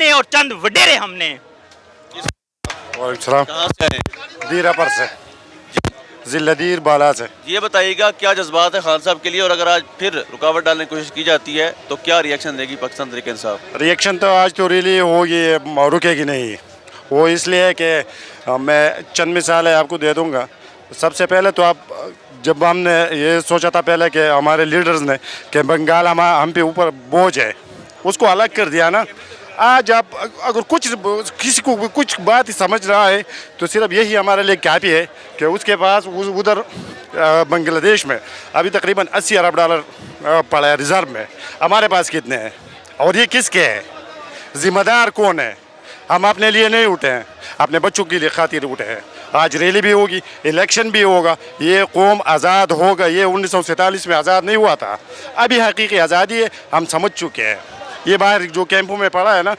हमने और चंद वडेरे हमने। वालेकुम कहाँ से आए? दीरा पर से, जिला दीर बाला से। ये बताइएगा क्या जज्बात है खान साहब के लिए, और अगर आज फिर रुकावट डालने की कोशिश की जाती है तो क्या रिएक्शन देगी पाकिस्तान तहरीक इंसाफ? रिएक्शन तो आज तो रियली होगी, रुकेगी नहीं। वो इसलिए कि मैं चंद मिसालें आपको दे दूंगा। सबसे पहले तो आप, जब हमने ये सोचा था पहले कि हमारे लीडर्स ने कि बंगाल हम पे ऊपर बोझ है, उसको अलग कर दिया ना। आज आप अगर किसी को कुछ बात समझ रहा है तो सिर्फ यही हमारे लिए काफ़ी है कि उसके पास उधर बांग्लादेश में अभी तकरीबन 80 अरब डॉलर पड़ा है रिजर्व में। हमारे पास कितने हैं और ये किसके हैं? जिम्मेदार कौन है? हम अपने लिए नहीं उठे हैं, अपने बच्चों के लिए खातिर उठे हैं। आज रैली भी होगी, इलेक्शन भी होगा, ये कौम आज़ाद होगा। ये 1947 में आज़ाद नहीं हुआ था, अभी हकीकी आज़ादी है, हम समझ चुके हैं। ये बाहर जो कैंपों में पड़ा है ना,